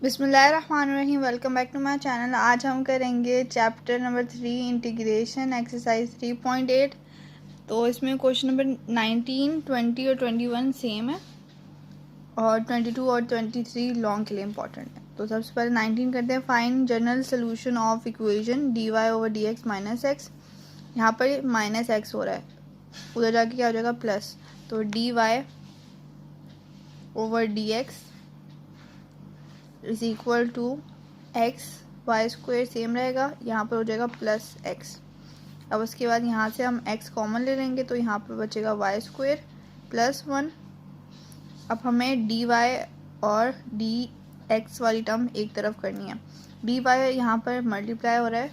बिस्मिल्लाहिर्रहमानिर्रहीम। Welcome back to my channel. आज हम करेंगे चैप्टर नंबर 3 इंटीग्रेशन एक्सरसाइज 3.8। तो इसमें क्वेश्चन नंबर 19, 20 और 21 सेम है और 22 और 23 लॉन्ग के लिए इम्पॉर्टेंट है। तो सबसे पहले 19 करते हैं। Find general solution of equation dy over dx minus x. यहाँ पर माइनस एक्स हो रहा है, उधर जाके क्या हो जाएगा प्लस। तो dy over dx is equal to x, y square same रहेगा, यहाँ पर हो जाएगा प्लस एक्स। अब उसके बाद यहाँ से हम x कॉमन ले लेंगे तो यहाँ पर बचेगा वाई स्क्वेयर प्लस 1। अब हमें dy और dx वाली टर्म एक तरफ करनी है। dy यहाँ पर मल्टीप्लाई हो रहा है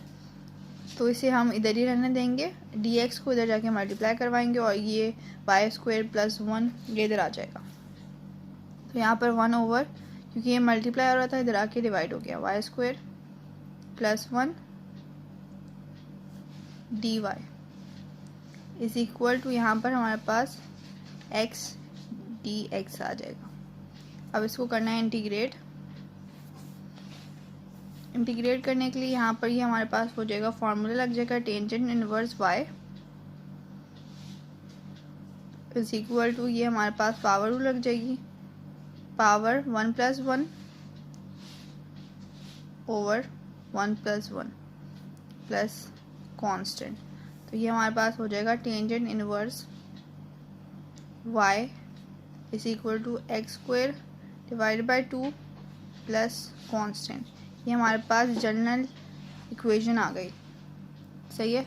तो इसे हम इधर ही रहने देंगे, dx को इधर जाके मल्टीप्लाई करवाएंगे और ये वाई स्क्वेयर प्लस 1 ये इधर आ जाएगा। तो यहाँ पर 1 ओवर, क्योंकि ये मल्टीप्लाई हो रहा था इधर आके डिवाइड हो गया, y square plus 1 dy is equal to यहाँ पर हमारे पास x dx आ जाएगा। अब इसको करना है इंटीग्रेट। इंटीग्रेट करने के लिए यहाँ पर ही हमारे पास हो जाएगा, फॉर्मूला लग जाएगा tangent inverse y is equal to, ये हमारे पास पावर रूल लग जाएगी, power 1 plus 1 over 1 plus 1 plus constant. तो ये हमारे पास हो जाएगा tangent inverse y is equal to x square divided by 2 plus constant. ये हमारे पास जनरल इक्वेशन आ गई। सही है।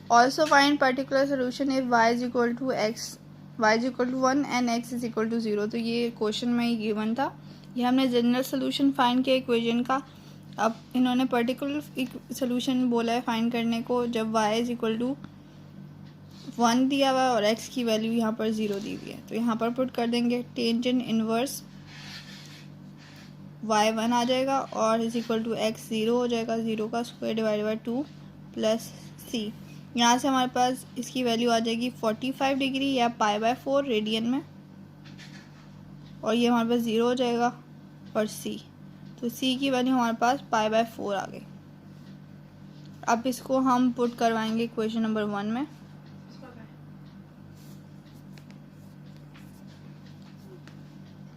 Also find particular solution if y is equal to x, y is equal to 1 and x is equal to 0। तो ये question में ही गिवन था, ये हमने जनरल सोल्यूशन फाइंड किया इक्वेशन का। अब इन्होंने पर्टिकुलर सोल्यूशन बोला है फाइंड करने को जब y इज इक्वल टू 1 दिया हुआ है और x की वैल्यू यहाँ पर 0 दी हुई है। तो यहाँ पर पुट कर देंगे टेंजेंट इनवर्स y 1 आ जाएगा और इज इक्वल टू x 0 हो जाएगा, 0 का square divide by 2 plus c। यहाँ से हमारे पास इसकी वैल्यू आ जाएगी 45 डिग्री या पाई बाय 4 रेडियन में, और ये हमारे पास 0 हो जाएगा और c। तो c की वैल्यू हमारे पास पाई बाय 4 आ गई। अब इसको हम पुट करवाएंगे इक्वेशन नंबर 1 में।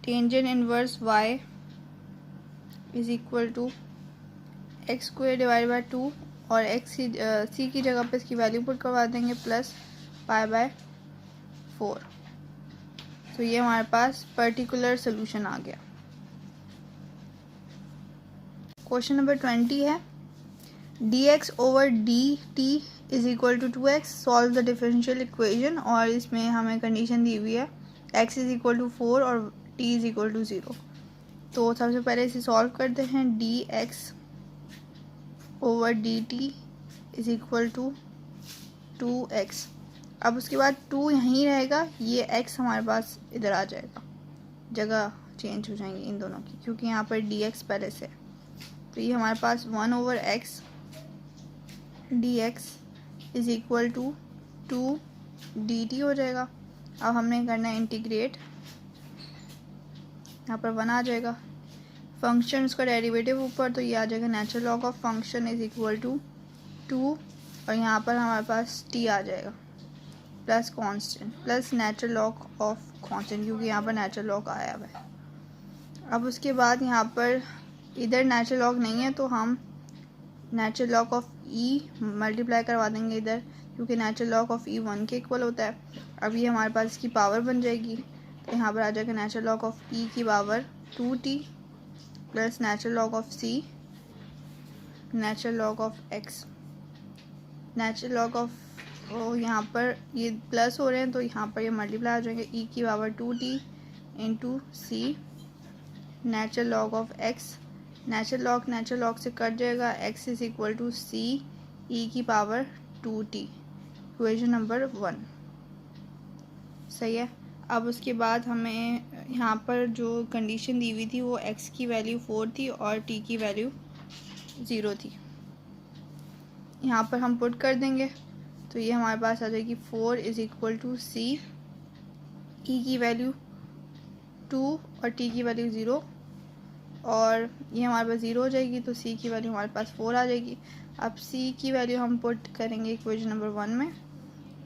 Tangent inverse y is equal to x square divide by 2 और x सी की जगह पे इसकी वैल्यू पुट करवा देंगे प्लस पाई बाय 4। तो ये हमारे पास पर्टिकुलर सोल्यूशन आ गया। क्वेश्चन नंबर 20 है, dx over dt is equal to 2x, solve the differential equation. और इसमें हमें कंडीशन दी हुई है x इज इक्वल टू 4 और t इज इक्वल टू 0। तो सबसे पहले इसे सॉल्व करते हैं। dx over dt is equal to 2x। अब उसके बाद 2 यहीं रहेगा, ये x हमारे पास इधर आ जाएगा, जगह चेंज हो जाएंगी इन दोनों की क्योंकि यहाँ पर dx पहले से। तो ये हमारे पास 1 over x dx is equal to 2 dt हो जाएगा। अब हमने करना है इंटीग्रेट, यहाँ पर 1 आ जाएगा, फंक्शन उसका डेरिवेटिव ऊपर, तो ये आ जाएगा natural log of function is equal to 2 और यहाँ पर हमारे पास t आ जाएगा plus constant plus natural log of constant, क्योंकि यहाँ पर नेचुरल लॉग आया हुआ है। अब उसके बाद यहाँ पर इधर नेचुरल लॉग नहीं है तो हम natural log of e multiply करवा देंगे इधर, क्योंकि नेचुरल लॉग ऑफ e 1 के इक्वल होता है। अब ये हमारे पास इसकी पावर बन जाएगी, तो यहाँ पर आ जाएगा नेचुरल लॉग ऑफ e की power 2t plus natural log of c natural log of x। Natural log of यहाँ पर ये प्लस हो रहे हैं तो यहाँ पर ये मल्टीप्लाई हो जाएंगे, e की power 2t into c natural log of x। Natural log से कट जाएगा, x is equal to c e की पावर 2t, इक्वेशन नंबर 1। सही है। अब उसके बाद हमें यहाँ पर जो कंडीशन दी हुई थी वो x की वैल्यू 4 थी और t की वैल्यू 0 थी। यहाँ पर हम पुट कर देंगे तो ये हमारे पास आ जाएगी 4 इज इक्वल टू सी, ई की वैल्यू 2 और टी की वैल्यू 0, और ये हमारे पास 0 हो जाएगी, तो सी की वैल्यू हमारे पास 4 आ जाएगी। अब सी की वैल्यू हम पुट करेंगे इक्वेशन नंबर 1 में,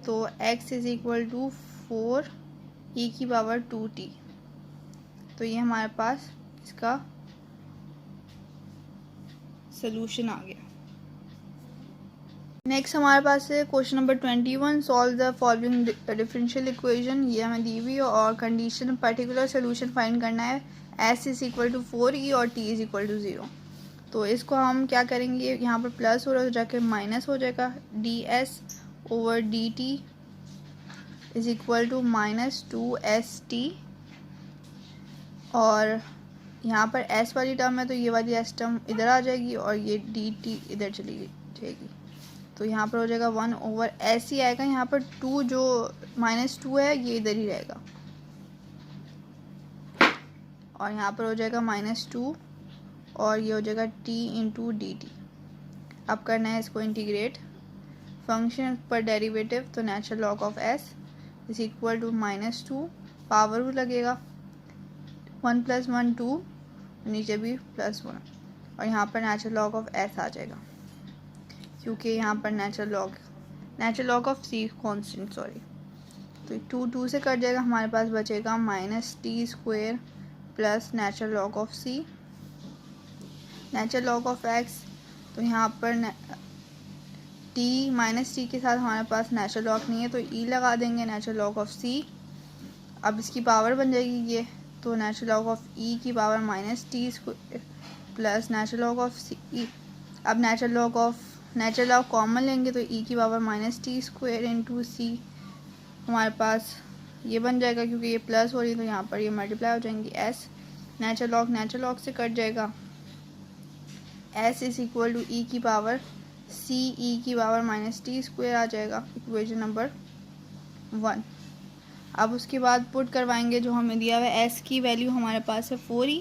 तो x इज इक्वल टू 4 ई की पावर 2t, तो ये हमारे पास इसका सोल्यूशन आ गया। नेक्स्ट हमारे पास है question number 21, solve the following differential equation. ये हमें दी हुई है और कंडीशन पर्टिकुलर सोल्यूशन फाइंड करना है, s is equal to 4e और t इज इक्वल टू 0। तो इसको हम क्या करेंगे, यहाँ पर प्लस हो रहा है तो जाके माइनस हो जाएगा, ds over dt is equal to -2st, और यहाँ पर s वाली टर्म है तो ये वाली s टर्म इधर आ जाएगी और ये dt इधर चली जाएगी, तो यहाँ पर हो जाएगा 1 ओवर s ही आएगा। यहाँ पर 2 जो -2 है ये इधर ही रहेगा, और यहाँ पर हो जाएगा -2 और ये हो जाएगा t इंटू डी टी। अब करना है इसको इंटीग्रेट, फंक्शन पर डेरिवेटिव, तो natural log of s is equal to -2, power भी लगेगा 1 + 1 2, नीचे भी +1, और यहाँ पर नेचुरल लॉग ऑफ s आ जाएगा, क्योंकि यहाँ पर natural log of c constant, sorry, तो 2 से कट जाएगा, हमारे पास बचेगा -t² plus natural log of c, natural log of x, तो यहाँ पर t के साथ हमारे पास नेचुरल लॉग नहीं है तो e लगा देंगे, नेचुरल लॉग ऑफ c, अब इसकी पावर बन जाएगी ये, तो नेचुरल लॉग ऑफ e की power -t² plus natural log of c। अब नेचुरल लॉग कॉमन लेंगे तो e की पावर -t² इंटू c हमारे पास ये बन जाएगा, क्योंकि ये प्लस हो रही है तो यहाँ पर ये मल्टीप्लाई हो जाएंगी s, नेचुरल लॉग से कट जाएगा, s is equal to e की पावर c e की पावर -t² आ जाएगा, इक्वेशन नंबर 1। अब उसके बाद पुट करवाएंगे जो हमें दिया हुआ है, s की वैल्यू हमारे पास है 4e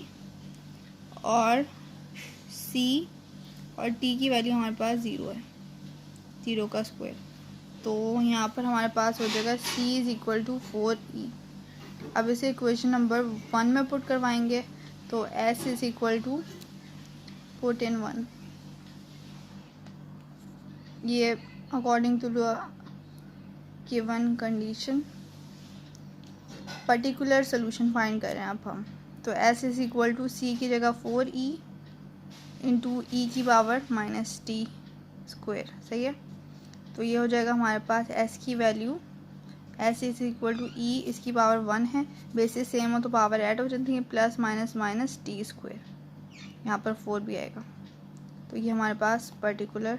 और c और t की वैल्यू हमारे पास 0 है, 0 का स्क्वायर, तो यहाँ पर हमारे पास हो जाएगा c is equal to 4e। अब इसे इक्वेशन नंबर 1 में पुट करवाएंगे, तो s is equal to put in 1, ये according to given condition particular solution find कर रहे हैं अब हम, तो s is equal to c की जगह 4e इंटू ई की पावर -t², सही है। तो ये हो जाएगा हमारे पास s की value, s is equal to e, इसकी पावर 1 है, बेसिस सेम हो तो पावर ऐड हो जाती है, प्लस माइनस t², यहाँ पर 4 भी आएगा, तो ये हमारे पास पर्टिकुलर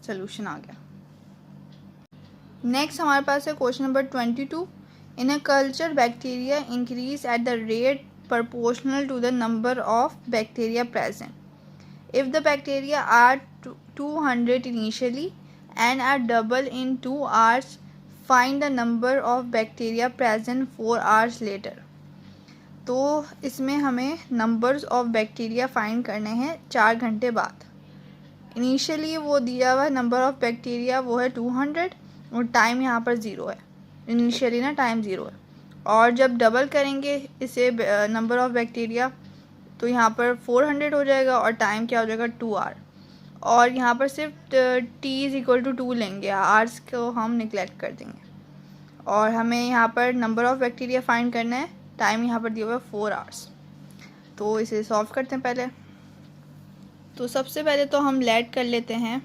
सोल्यूशन आ गया। नेक्स्ट हमारे पास है question number 22, in a culture bacteria increase at the rate proportional to the number of bacteria present. If the bacteria are 200 initially and are double in 2 hours, find the number of bacteria present 4 hours later. तो इसमें हमें numbers of bacteria find करने हैं 4 घंटे बाद। Initially वो दिया हुआ नंबर ऑफ बैक्टीरिया वो है 200 और टाइम यहाँ पर 0 है, इनिशियली ना टाइम 0 है, और जब डबल करेंगे इसे नंबर ऑफ बैक्टीरिया तो यहाँ पर 400 हो जाएगा और टाइम क्या हो जाएगा 2 आवर, और यहाँ पर सिर्फ t इज इक्वल टू 2 लेंगे, आवर्स को हम निगलेक्ट कर देंगे, और हमें यहाँ पर नंबर ऑफ बैक्टीरिया फाइंड करना है, टाइम यहाँ पर दिया हुआ है 4 आवर्स। तो इसे सॉल्व करते हैं पहले, तो सबसे पहले तो हम लेट कर लेते हैं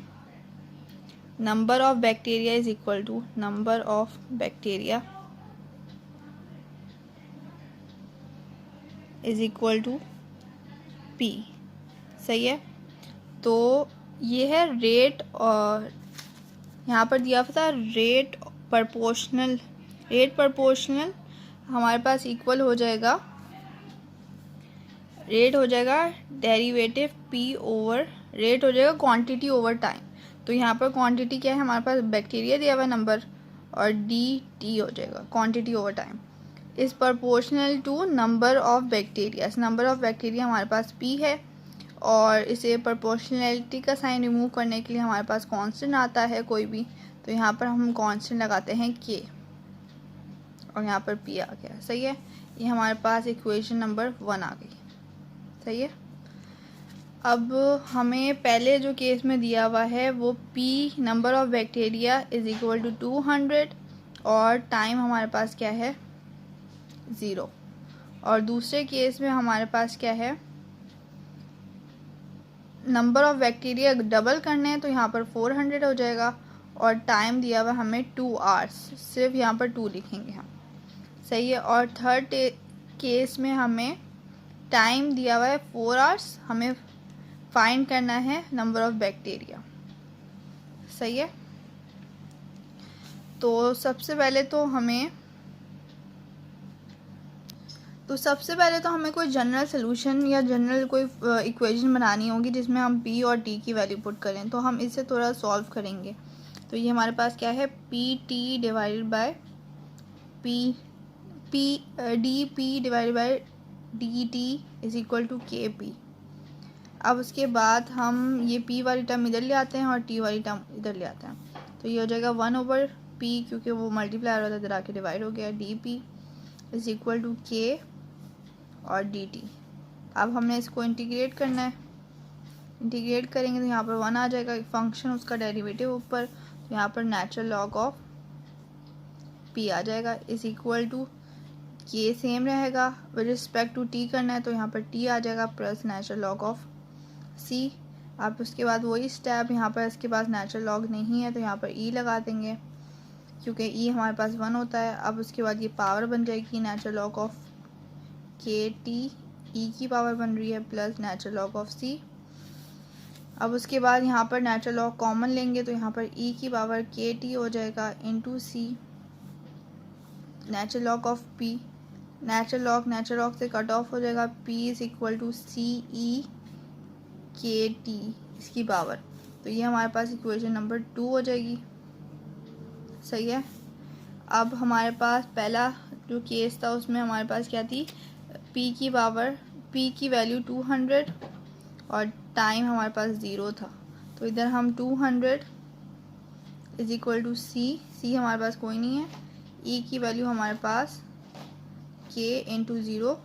number of bacteria is equal to number of bacteria is equal to p, सही है। तो ये है रेट, और यहाँ पर दिया था रेट प्रपोर्शनल हमारे पास इक्वल हो जाएगा, रेट हो जाएगा डेरिवेटिव p ओवर रेट हो जाएगा क्वांटिटी ओवर टाइम। तो यहाँ पर क्वांटिटी क्या है, हमारे पास बैक्टीरिया दिया हुआ है नंबर, और dt हो जाएगा quantity over time is proportional to number of bacteria. Number of bacteria हमारे पास p है, और इसे प्रपोर्शनैलिटी का साइन रिमूव करने के लिए हमारे पास कांस्टेंट आता है कोई भी, तो यहाँ पर हम कांस्टेंट लगाते हैं k और यहाँ पर p आ गया। सही है, ये हमारे पास इक्वेशन नंबर 1 आ गई। सही है, अब हमें पहले जो केस में दिया हुआ है वो p number of bacteria is equal to 200 और टाइम हमारे पास क्या है 0। और दूसरे केस में हमारे पास क्या है, नंबर ऑफ बैक्टीरिया डबल करने हैं तो यहाँ पर 400 हो जाएगा और टाइम दिया हुआ हमें 2 आवर्स, सिर्फ यहाँ पर 2 लिखेंगे हम। सही है, और थर्ड केस में हमें टाइम दिया हुआ है 4 आवर्स, हमें फाइंड करना है नंबर ऑफ बैक्टीरिया। सही है, तो सबसे पहले तो हमें कोई जनरल सोल्यूशन या जनरल कोई इक्वेशन बनानी होगी जिसमें हम p और t की वैल्यू पुट करें। तो हम इसे थोड़ा सॉल्व करेंगे। तो ये हमारे पास क्या है, pt divided by dp divided by dt is equal to kp। अब उसके बाद हम ये p वाली टर्म इधर ले आते हैं और t वाली टर्म इधर ले आते हैं। तो ये हो जाएगा 1/p, क्योंकि वो मल्टीप्लाई होता है इधर आके डिवाइड हो गया, dp is equal to k और dt। अब हमने इसको इंटीग्रेट करना है, इंटीग्रेट करेंगे तो यहाँ पर 1 आ जाएगा, फंक्शन उसका डेरिवेटिव ऊपर, तो यहाँ पर नेचुरल लॉग ऑफ p आ जाएगा is equal to k same रहेगा, विद रिस्पेक्ट टू t करना है तो यहाँ पर t आ जाएगा plus natural log of c। आप उसके बाद वही स्टेप, यहाँ पर इसके पास नेचुरल लॉग नहीं है तो यहाँ पर e लगा देंगे, क्योंकि e हमारे पास 1 होता है। अब उसके बाद ये पावर बन जाएगी natural log of kt, e की पावर बन रही है plus natural log of c। अब उसके बाद यहाँ पर नेचुरल लॉग कॉमन लेंगे तो यहाँ पर e की पावर kt हो जाएगा into c, natural log of p, natural log से कट ऑफ हो जाएगा, p is equal to c e kt इसकी पावर। तो ये हमारे पास इक्वेशन नंबर 2 हो जाएगी। सही है, अब हमारे पास पहला जो केस था उसमें हमारे पास क्या थी, p की वैल्यू 200 और टाइम हमारे पास 0 था। तो इधर हम 200 इज इक्वल टू c हमारे पास कोई नहीं है, e की वैल्यू हमारे पास k इंटू 0,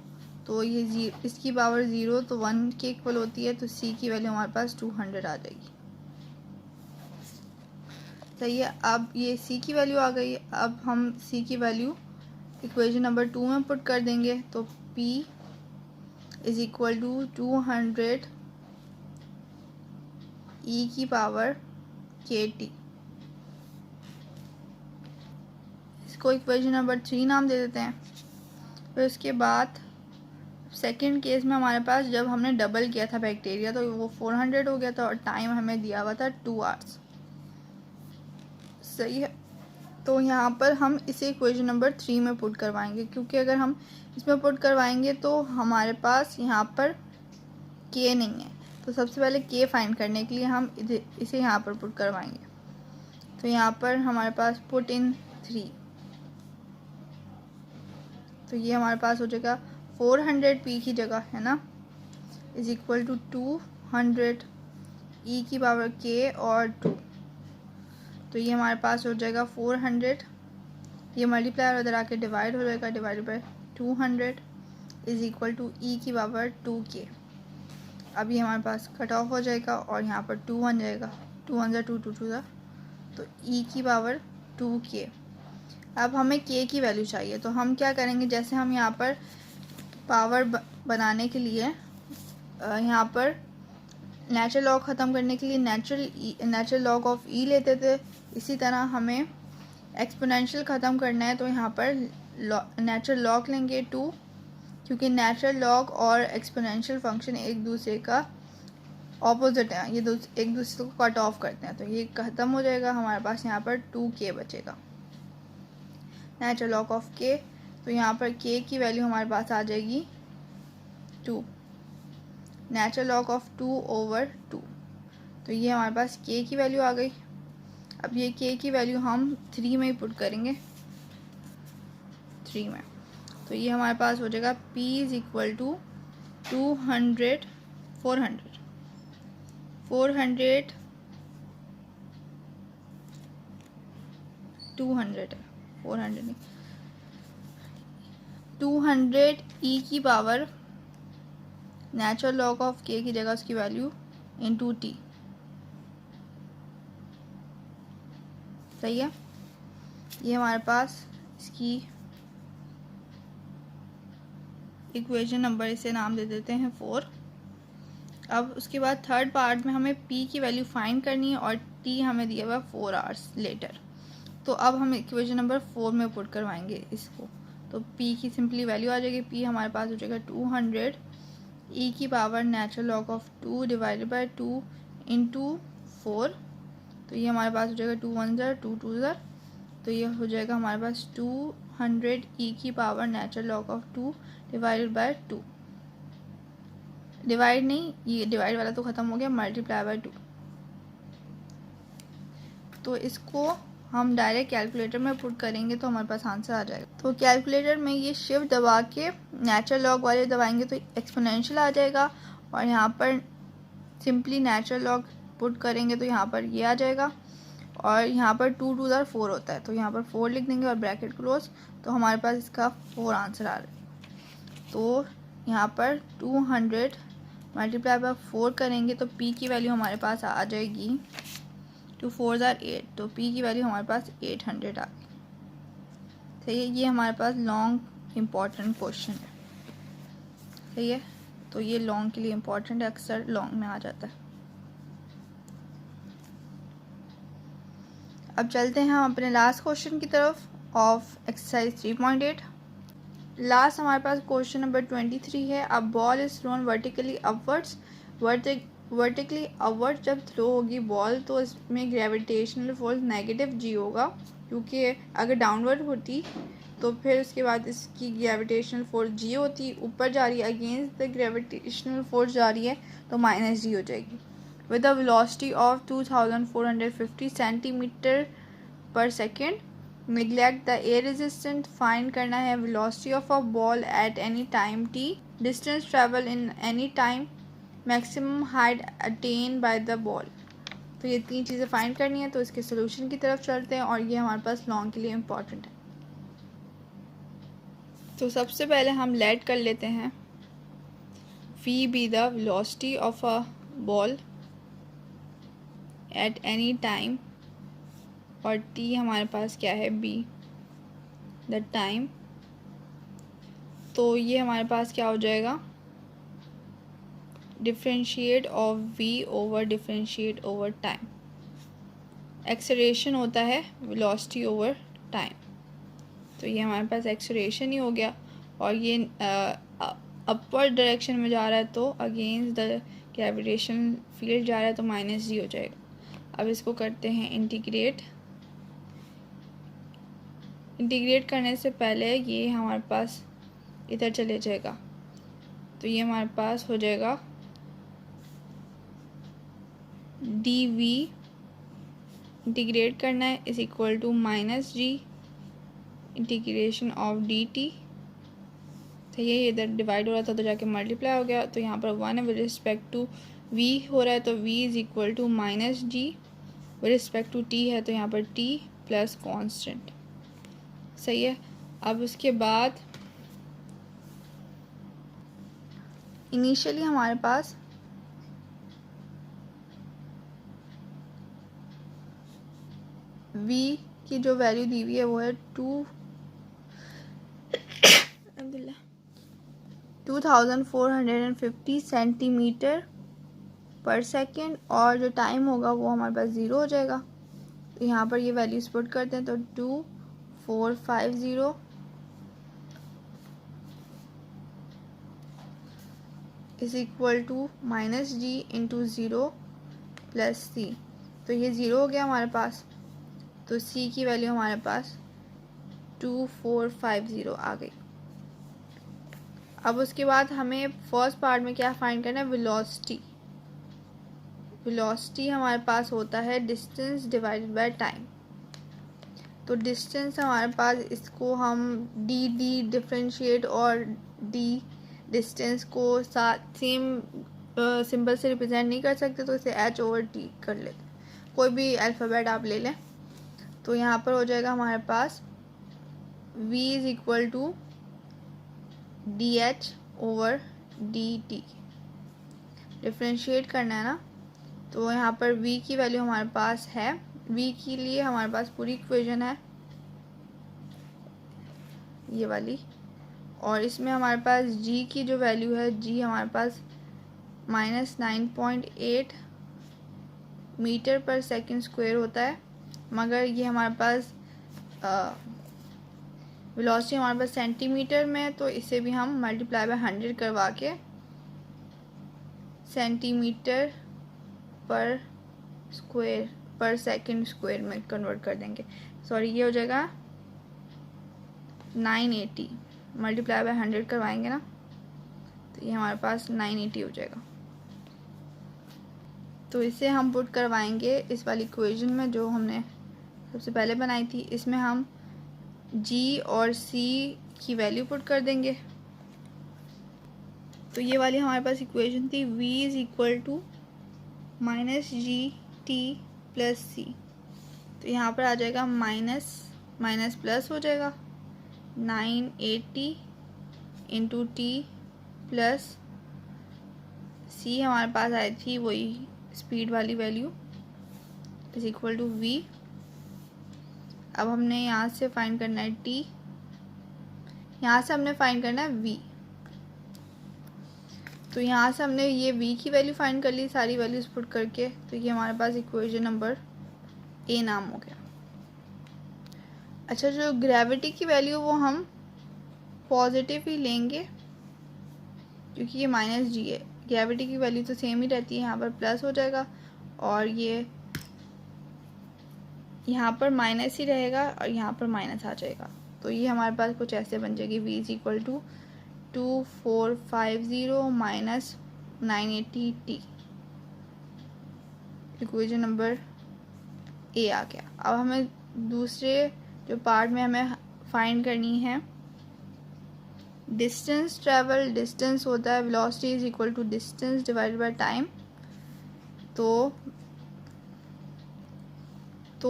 तो ये इसकी पावर 0 तो 1 के इक्वल होती है, तो c की वैल्यू हमारे पास 200 आ जाएगी। सही है, अब ये c की वैल्यू आ गई। अब हम c की वैल्यू इक्वेशन नंबर 2 में पुट कर देंगे, तो p is equal to 200 e की पावर kt। इसको इक्वेशन नंबर 3 नाम दे देते हैं। फिर उसके बाद सेकंड केस में हमारे पास जब हमने डबल किया था बैक्टीरिया तो वो 400 हो गया था और टाइम हमें दिया हुआ था 2 आवर्स। सही है, तो यहाँ पर हम इसे इक्वेशन नंबर 3 में पुट करवाएंगे, क्योंकि अगर हम इसमें पुट करवाएंगे तो हमारे पास यहाँ पर k नहीं है। तो सबसे पहले k फाइंड करने के लिए हम इसे यहाँ पर पुट करवाएंगे। तो यहाँ पर हमारे पास पुट इन 3, तो ये हमारे पास हो जाएगा 400 p की जगह है ना, इज इक्वल टू 200 e की पावर k और 2। तो ये हमारे पास हो जाएगा 400, ये मल्टीप्लाई और इधर आके डिवाइड हो जाएगा, divided by 200 is equal to e की पावर 2k। अब ये हमारे पास कट ऑफ हो जाएगा और यहाँ पर 2 बन जाएगा, 2 1 2 2 2, तो e की पावर 2k। अब हमें k की वैल्यू चाहिए, तो हम क्या करेंगे, जैसे हम यहाँ पर पावर बनाने के लिए यहाँ पर नेचुरल लॉग ख़त्म करने के लिए नेचुरल लॉग ऑफ e लेते थे, इसी तरह हमें एक्सपोनेंशियल ख़त्म करना है तो यहाँ पर नेचुरल लॉग लेंगे 2, क्योंकि नेचुरल लॉग और एक्सपोनेंशियल फंक्शन एक दूसरे का ऑपोजिट है, ये एक दूसरे को कट ऑफ करते हैं। तो ये ख़त्म हो जाएगा, हमारे पास यहाँ पर 2k बचेगा, नेचुरल लॉग ऑफ k। तो यहाँ पर k की वैल्यू हमारे पास आ जाएगी 2, नेचुरल लॉग ऑफ 2/2। तो ये हमारे पास k की वैल्यू आ गई। अब ये k की वैल्यू हम 3 में ही पुट करेंगे, 3 में। तो ये हमारे पास हो जाएगा p इज इक्वल टू 400 200 है, 400 नहीं, 200 e की power natural log of k की जगह उसकी वैल्यू इंटू टी। सही है, ये हमारे पास इसकी इक्वेशन नंबर, इसे नाम दे देते हैं 4। अब उसके बाद थर्ड पार्ट में हमें p की वैल्यू फाइंड करनी है और t हमें दिया हुआ 4 आवर्स लेटर। तो अब हम इक्वेशन नंबर 4 में पुट करवाएंगे इसको, तो p की सिंपली वैल्यू आ जाएगी। p हमारे पास हो जाएगा 200 e की power natural log of 2 divided by 2 into 4। तो ये हमारे पास हो जाएगा 2 1 ज़र 2 2 ज़र, तो ये हो जाएगा हमारे पास 200 e की power natural log of 2 divided by 2। Divide नहीं, ये डिवाइड वाला तो ख़त्म हो गया, मल्टीप्लाई बाय 2। तो इसको हम डायरेक्ट कैलकुलेटर में पुट करेंगे तो हमारे पास आंसर आ जाएगा। तो कैलकुलेटर में ये शिफ्ट दबा के नेचुरल लॉग वाले दबाएंगे तो एक्सपोनेंशियल आ जाएगा, और यहाँ पर सिंपली नेचुरल लॉग पुट करेंगे तो यहाँ पर ये आ जाएगा, और यहाँ पर 2 2 ज़र 4 होता है, तो यहाँ पर 4 लिख देंगे और ब्रैकेट क्लोज। तो हमारे पास इसका 4 आंसर आ रहा है। तो यहाँ पर 200 मल्टीप्लाई बाय 4 करेंगे तो p की वैल्यू हमारे पास आ जाएगी 2 4 ज़र 8, तो p की वैल्यू हमारे पास 800 आ गई। सही है, ये हमारे पास लॉन्ग इम्पॉर्टेंट क्वेश्चन है। सही है, तो ये लॉन्ग के लिए इम्पॉर्टेंट है, अक्सर लॉन्ग में आ जाता है। अब चलते हैं हम अपने लास्ट क्वेश्चन की तरफ ऑफ एक्सरसाइज 3.8। लास्ट हमारे पास क्वेश्चन नंबर 23 है। A ball is thrown vertically upwards. Vertically upward जब थ्रो होगी बॉल तो इसमें ग्रेविटेशनल फोर्स नेगेटिव g होगा, क्योंकि अगर डाउनवर्ड होती तो फिर उसके बाद इसकी ग्रेविटेशनल फोर्स g होती, ऊपर जा रही है अगेंस्ट द ग्रेविटेशनल फोर्स जा रही है तो माइनस g हो जाएगी। With a velocity of 2450 centimetre पर second, neglect the air resistant. Find करना है velocity of a ball at any time t, distance travel in any time, maximum height attain by the ball. तो ये 3 चीज़ें find करनी है, तो इसके सोल्यूशन की तरफ चलते हैं, और ये हमारे पास लॉन्ग के लिए इम्पॉर्टेंट है। तो सबसे पहले हम लेट कर लेते हैं v be the velocity of a ball at any time, और t हमारे पास क्या है b द टाइम। तो ये हमारे पास क्या हो जाएगा, differentiate of v over differentiate over time. Acceleration होता है वेलोसिटी ओवर टाइम, तो ये हमारे पास एक्सेलरेशन ही हो गया, और ये अपवर्ड डायरेक्शन में जा रहा है तो अगेंस्ट द ग्रेविटेशन फील्ड जा रहा है तो माइनस g हो जाएगा। अब इसको करते हैं इंटीग्रेट। इंटीग्रेट करने से पहले ये हमारे पास इधर चले जाएगा, तो ये हमारे पास हो जाएगा dv, इंटीग्रेट करना है, is equal to minus g integration of dt। तो ये इधर डिवाइड हो रहा था तो जाके मल्टीप्लाई हो गया, तो यहाँ पर 1 विद रिस्पेक्ट टू v हो रहा है, तो v is equal to minus g with respect to t है, तो यहाँ पर t प्लस कॉन्स्टेंट। सही है, अब उसके बाद इनिशियली हमारे पास v की जो वैल्यू दी हुई है वो है 2450 सेंटीमीटर पर सेकेंड, और जो टाइम होगा वो हमारे पास 0 हो जाएगा। तो यहाँ पर ये वैल्यूज पुट करते हैं, तो 2450 is equal to minus g into 0 plus c। तो ये 0 हो गया हमारे पास, तो c की वैल्यू हमारे पास 2450 आ गई। अब उसके बाद हमें फर्स्ट पार्ट में क्या फाइंड करना है, वेलोसिटी। वेलोसिटी हमारे पास होता है डिस्टेंस डिवाइडेड बाय टाइम। तो डिस्टेंस हमारे पास, इसको हम डी डिफरेंशिएट और डी डिस्टेंस को साथ सेम सिंबल से रिप्रेजेंट नहीं कर सकते, तो इसे h ओवर टी कर लेते हैं। कोई भी अल्फ़ाबेट आप ले लें, तो यहाँ पर हो जाएगा हमारे पास v is equal to D H over D T. Differentiate करना है ना, तो यहाँ पर v की वैल्यू हमारे पास है, v के लिए हमारे पास पूरी इक्वेशन है ये वाली, और इसमें हमारे पास g की जो वैल्यू है, g हमारे पास -9.8 मीटर पर सेकंड स्क्वायर होता है, मगर ये हमारे पास वेलोसिटी हमारे पास सेंटीमीटर में है, तो इसे भी हम मल्टीप्लाई बाय 100 करवा के सेंटीमीटर पर स्क्वायर पर सेकंड स्क्वायर में कन्वर्ट कर देंगे। सॉरी, ये हो जाएगा 980 मल्टीप्लाई बाय 100 करवाएंगे ना, तो ये हमारे पास 980 हो जाएगा। तो इसे हम पुट करवाएंगे इस वाली इक्वेशन में जो हमने सबसे पहले बनाई थी। इसमें हम g और c की वैल्यू पुट कर देंगे। तो ये वाली हमारे पास इक्वेशन थी, v is equal to -gt plus c। तो यहाँ पर आ जाएगा माइनस माइनस प्लस हो जाएगा 980 इंटू टी प्लस c हमारे पास आई थी वही स्पीड वाली value is equal to v। अब हमने यहाँ से फाइंड करना है t, यहाँ से हमने फाइंड करना है v। तो यहाँ से हमने ये v की वैल्यू फाइंड कर ली सारी वैल्यूज पुट करके, तो ये हमारे पास इक्वेशन नंबर a नाम हो गया। अच्छा, जो ग्रेविटी की वैल्यू वो हम पॉजिटिव ही लेंगे क्योंकि ये -g है। ग्रेविटी की वैल्यू तो सेम ही रहती है, यहाँ पर प्लस हो जाएगा और ये यहाँ पर माइनस ही रहेगा और यहाँ पर माइनस आ जाएगा। तो ये हमारे पास कुछ ऐसे बन जाएगी, v is equal to 2450 minus 980t। Equation number A आ गया। अब हमें दूसरे जो पार्ट में हमें फाइंड करनी है डिस्टेंस ट्रेवल। डिस्टेंस होता है velocity is equal to distance divided by time. तो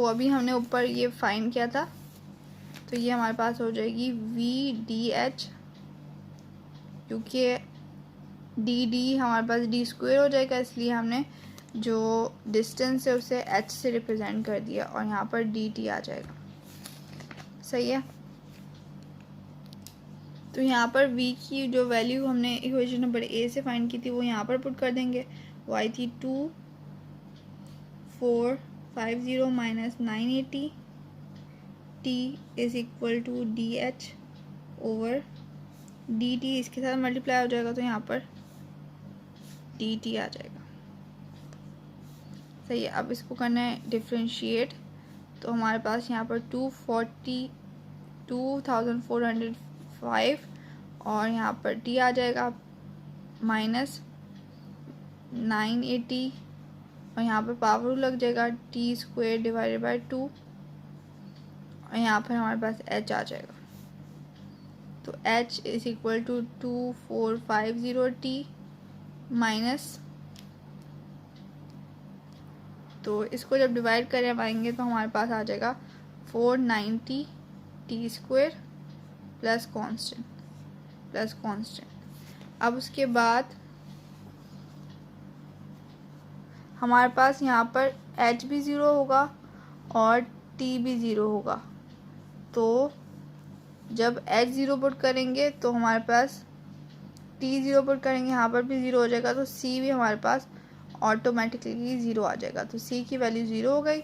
अभी हमने ऊपर ये फाइंड किया था, तो ये हमारे पास हो जाएगी v डी एच, क्योंकि डी डी हमारे पास डी स्क्वायर हो जाएगा, इसलिए हमने जो डिस्टेंस है उसे h से रिप्रेजेंट कर दिया और यहाँ पर डी टी आ जाएगा। सही है। तो यहाँ पर v की जो वैल्यू हमने इक्वेशन नंबर ए से फाइंड की थी वो यहाँ पर पुट कर देंगे। वो आई थी 2450 minus 980 t is equal to D H over D T, इसके साथ मल्टीप्लाई हो जाएगा तो यहाँ पर डी टी आ जाएगा। सही है। अब इसको करना है डिफ्रेंशिएट, तो हमारे पास यहाँ पर 2405 और यहाँ पर टी आ जाएगा माइनस 980 और यहाँ पर पावर लग जाएगा टी स्क्वायर डिवाइडेड बाय 2 और यहाँ पर हमारे पास h आ जाएगा। तो h is equal to 2450t minus, तो इसको जब डिवाइड कर पाएंगे तो हमारे पास आ जाएगा 490 टी स्क्वायर प्लस कांस्टेंट। अब उसके बाद हमारे पास यहाँ पर h भी 0 होगा और t भी 0 होगा। तो जब h 0 पुट करेंगे तो हमारे पास t 0 पुट करेंगे, यहाँ पर भी 0 हो जाएगा, तो c भी हमारे पास ऑटोमेटिकली 0 आ जाएगा। तो c की वैल्यू 0 हो गई।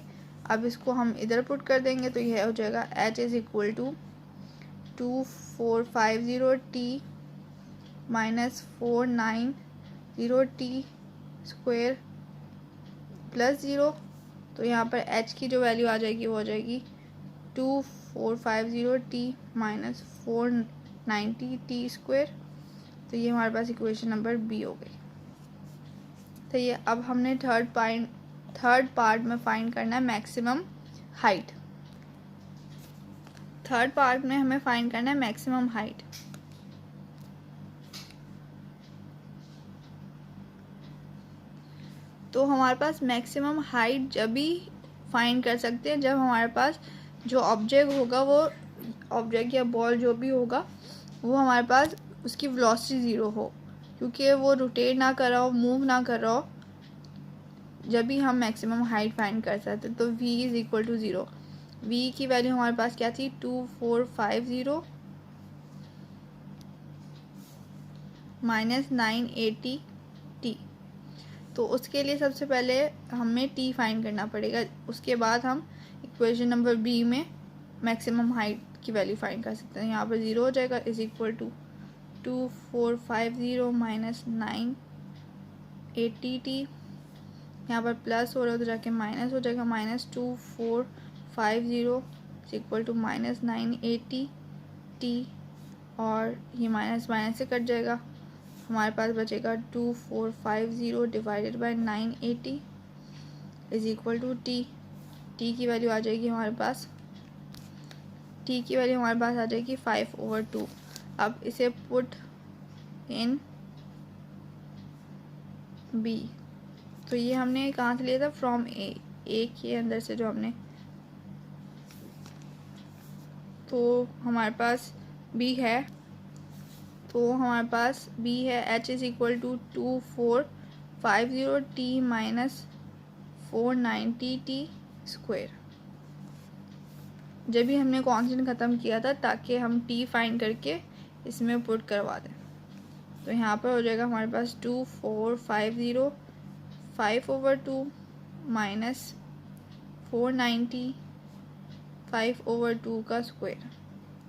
अब इसको हम इधर पुट कर देंगे तो यह हो जाएगा h is equal to 2450t minus 490t square plus 0। तो यहाँ पर h की जो वैल्यू आ जाएगी वो हो जाएगी 2450t माइनस 490t स्क्वायर। तो ये हमारे पास इक्वेशन नंबर बी हो गई। तो ये अब हमने थर्ड पार्ट में फाइंड करना है मैक्सिमम हाइट। थर्ड पार्ट में हमें फाइंड करना है मैक्सिमम हाइट। तो हमारे पास मैक्सिमम हाइट जब भी फाइंड कर सकते हैं जब हमारे पास जो ऑब्जेक्ट होगा, वो ऑब्जेक्ट या बॉल जो भी होगा, वो हमारे पास उसकी वेलोसिटी ज़ीरो हो, क्योंकि वो रोटेट ना कर रहा हो, मूव ना कर रहा हो, जब भी हम मैक्सिमम हाइट फाइंड कर सकते हैं। तो v is equal to zero. v की वैल्यू हमारे पास क्या थी, 2450 माइनस 980 t। तो उसके लिए सबसे पहले हमें t फाइंड करना पड़ेगा, उसके बाद हम इक्वेशन नंबर b में मैक्सिमम हाइट की वैल्यू फाइंड कर सकते हैं। यहाँ पर ज़ीरो हो जाएगा, is equal to 2450 minus 980 t। यहाँ पर प्लस हो रहा है तो जाके माइनस हो जाएगा, minus 2450 equal to minus 980 t, और ये माइनस माइनस से कट जाएगा, हमारे पास बचेगा 2450 divided by 980 is equal to t। t की वैल्यू आ जाएगी हमारे पास, t की वैल्यू हमारे पास आ जाएगी 5/2। अब इसे पुट इन b। तो ये हमने कहाँ से लिया था, फ्रॉम a के अंदर से जो हमने, तो हमारे पास b है, तो हमारे पास b है h is equal to 2450 t minus 490 t square. जब भी हमने कांस्टेंट ख़त्म किया था ताकि हम t फाइंड करके इसमें पुट करवा दें। तो यहाँ पर हो जाएगा हमारे पास 2450 5/2 माइनस 490 5/2 का स्क्वायर।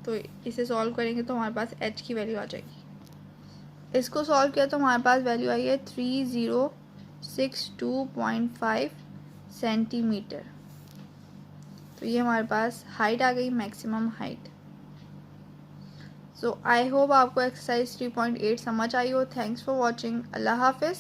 तो इसे सॉल्व करेंगे तो हमारे पास h की वैल्यू आ जाएगी। इसको सॉल्व किया तो हमारे पास वैल्यू आई है 3062.5 सेंटीमीटर। तो ये हमारे पास हाइट आ गई, maximum height. So I hope आपको एक्सरसाइज 3.8 समझ आई हो। Thanks for watching. अल्लाह हाफिज़।